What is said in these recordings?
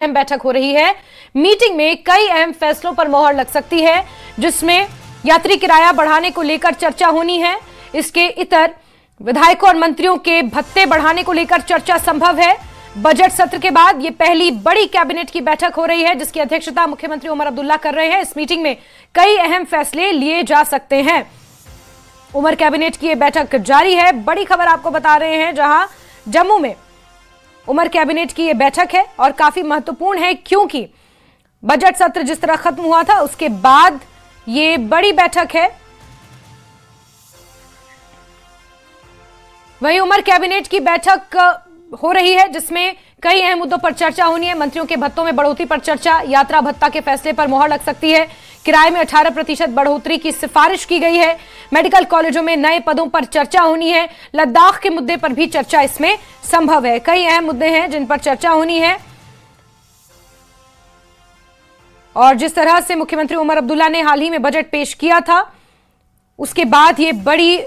अहम बैठक हो रही है। मीटिंग में कई अहम फैसलों पर मोहर लग सकती है, जिसमें यात्री किराया बढ़ाने को लेकर चर्चा होनी है। इसके इतर विधायकों और मंत्रियों के भत्ते बढ़ाने को लेकर चर्चा संभव है। बजट सत्र के बाद यह पहली बड़ी कैबिनेट की बैठक हो रही है, जिसकी अध्यक्षता मुख्यमंत्री उमर अब्दुल्ला कर रहे हैं। इस मीटिंग में कई अहम फैसले लिए जा सकते हैं। उमर कैबिनेट की यह बैठक जारी है। बड़ी खबर आपको बता रहे हैं, जहां जम्मू में उमर कैबिनेट की यह बैठक है और काफी महत्वपूर्ण है, क्योंकि बजट सत्र जिस तरह खत्म हुआ था उसके बाद यह बड़ी बैठक है। वहीं उमर कैबिनेट की बैठक हो रही है, जिसमें कई अहम मुद्दों पर चर्चा होनी है। मंत्रियों के भत्तों में बढ़ोतरी पर चर्चा, यात्रा भत्ता के फैसले पर मोहर लग सकती है, किराए में 18% बढ़ोतरी की सिफारिश की गई है, मेडिकल कॉलेजों में नए पदों पर चर्चा होनी है, लद्दाख के मुद्दे पर भी चर्चा इसमें संभव है। कई अहम मुद्दे हैं जिन पर चर्चा होनी है। और जिस तरह से मुख्यमंत्री उमर अब्दुल्ला ने हाल ही में बजट पेश किया था, उसके बाद ये बड़ी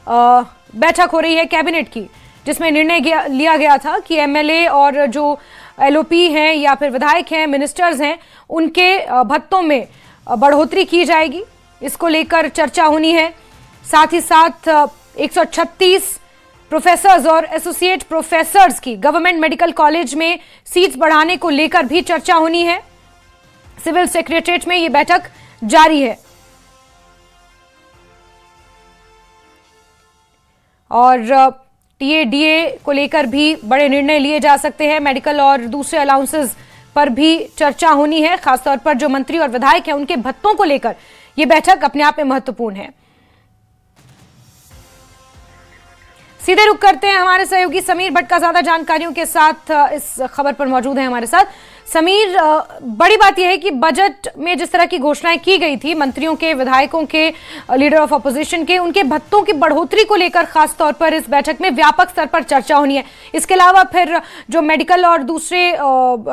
बैठक हो रही है कैबिनेट की, जिसमें निर्णय लिया गया था कि एमएलए और जो एलओपी हैं या फिर विधायक हैं, मिनिस्टर्स हैं, उनके भत्तों में बढ़ोतरी की जाएगी। इसको लेकर चर्चा होनी है। साथ ही साथ 136 प्रोफेसर्स और एसोसिएट प्रोफेसर्स की गवर्नमेंट मेडिकल कॉलेज में सीट्स बढ़ाने को लेकर भी चर्चा होनी है। सिविल सेक्रेटरीट में यह बैठक जारी है। और टीएडीए को लेकर भी बड़े निर्णय लिए जा सकते हैं। मेडिकल और दूसरे अलाउंसेस पर भी चर्चा होनी है। खासतौर पर जो मंत्री और विधायक हैं, उनके भत्तों को लेकर यह बैठक अपने आप में महत्वपूर्ण है। सीधे रुख करते हैं, हमारे सहयोगी समीर भट्ट का ज्यादा जानकारियों के साथ इस खबर पर मौजूद है हमारे साथ। समीर, बड़ी बात यह है कि बजट में जिस तरह की घोषणाएं की गई थी मंत्रियों के, विधायकों के, लीडर ऑफ अपोजिशन के, उनके भत्तों की बढ़ोतरी को लेकर खास तौर पर इस बैठक में व्यापक स्तर पर चर्चा होनी है। इसके अलावा फिर जो मेडिकल और दूसरे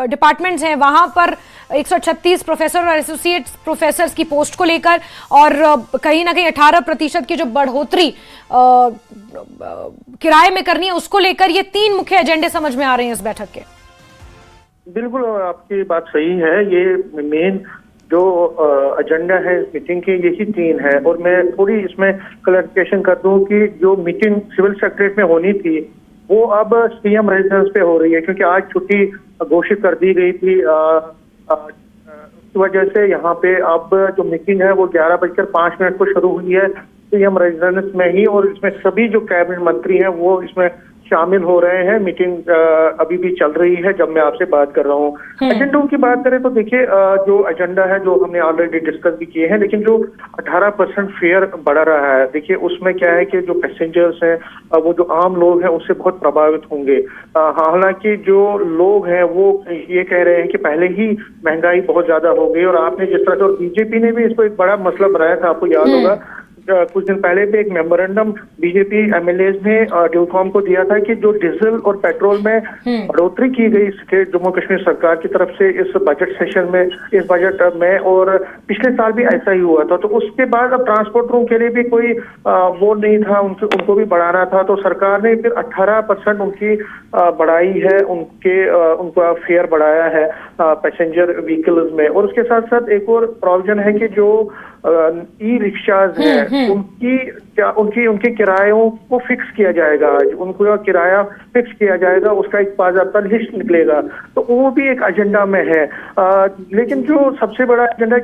डिपार्टमेंट्स हैं, वहां पर 136 प्रोफेसर और एसोसिएट प्रोफेसर्स की पोस्ट को लेकर और कहीं ना कहीं 18% की जो बढ़ोतरी किराए में करनी है, उसको लेकर ये 3 मुख्य एजेंडे समझ में आ रहे हैं इस बैठक के। बिल्कुल, आपकी बात सही है। ये मेन जो एजेंडा है इस मीटिंग की, यही 3 है। और मैं थोड़ी इसमें क्लैरिफिकेशन कर दूं कि जो मीटिंग सिविल सेक्रेटरीट में होनी थी वो अब सीएम रेजिडेंस पे हो रही है, क्योंकि आज छुट्टी घोषित कर दी गई थी। उसकी वजह से यहाँ पे अब जो मीटिंग है वो 11:05 को शुरू हुई है सीएम रेजिडेंस में ही, और इसमें सभी जो कैबिनेट मंत्री हैं वो इसमें शामिल हो रहे हैं। मीटिंग अभी भी चल रही है जब मैं आपसे बात कर रहा हूँ। एजेंडों की बात करें तो देखिए, जो एजेंडा है जो हमने ऑलरेडी डिस्कस भी किए हैं, लेकिन जो 18% फेयर बढ़ रहा है, देखिए उसमें क्या है कि जो पैसेंजर्स हैं, वो जो आम लोग हैं उससे बहुत प्रभावित होंगे। हालांकि जो लोग हैं वो ये कह रहे हैं कि पहले ही महंगाई बहुत ज्यादा हो गई, और आपने जिस तरह से, और बीजेपी ने भी इसको एक बड़ा मसला बनाया था, आपको याद होगा कुछ दिन पहले भी एक मेमोरेंडम बीजेपी एमएलए ने ड्यूकॉम को दिया था कि जो डीजल और पेट्रोल में बढ़ोतरी की गई स्टेट जम्मू कश्मीर सरकार की तरफ से इस बजट सेशन में, इस बजट में, और पिछले साल भी ऐसा ही हुआ था। तो उसके बाद अब ट्रांसपोर्टरों के लिए भी कोई वो नहीं था, उनको भी बढ़ाना था। तो सरकार ने फिर 18% उनकी बढ़ाई है, उनका फेयर बढ़ाया है पैसेंजर व्हीकल्स में। और उसके साथ साथ एक और प्रोविजन है कि जो ई रिक्शाज हैं उनके किरायों को फिक्स किया जाएगा, उनको किराया फिक्स किया जाएगा, उसका एक बाज़ाब्ता लिस्ट निकलेगा। तो वो भी एक एजेंडा में है। लेकिन जो सबसे बड़ा एजेंडा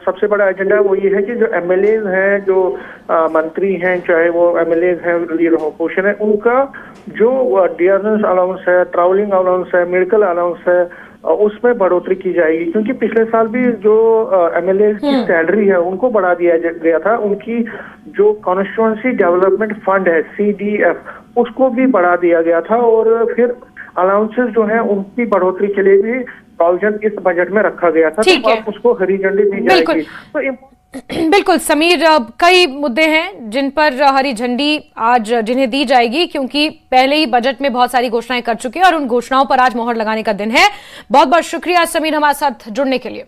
सबसे बड़ा एजेंडा वो ये है कि जो एमएलए हैं, जो मंत्री हैं, चाहे वो एमएलए हैं, लीडर ऑफ अपोजिशन है, उनका जो डियरनेस अलाउंस है, ट्रैवलिंग अलाउंस है, मेडिकल अलाउंस है, उसमें बढ़ोतरी की जाएगी। क्योंकि पिछले साल भी जो एमएलए की सैलरी है उनको बढ़ा दिया गया था। उनकी जो कॉन्स्टिट्यूएंसी डेवलपमेंट फंड है CDF, उसको भी बढ़ा दिया गया था। और फिर अलाउंसेस जो है उनकी बढ़ोतरी के लिए भी प्रोविजन इस बजट में रखा गया था। तो अब उसको हरी झंडी दी जाएगी। तो बिल्कुल समीर, कई मुद्दे हैं जिन पर हरी झंडी आज जिन्हें दी जाएगी, क्योंकि पहले ही बजट में बहुत सारी घोषणाएं कर चुके हैं और उन घोषणाओं पर आज मोहर लगाने का दिन है। बहुत बहुत शुक्रिया समीर, हमारे साथ जुड़ने के लिए।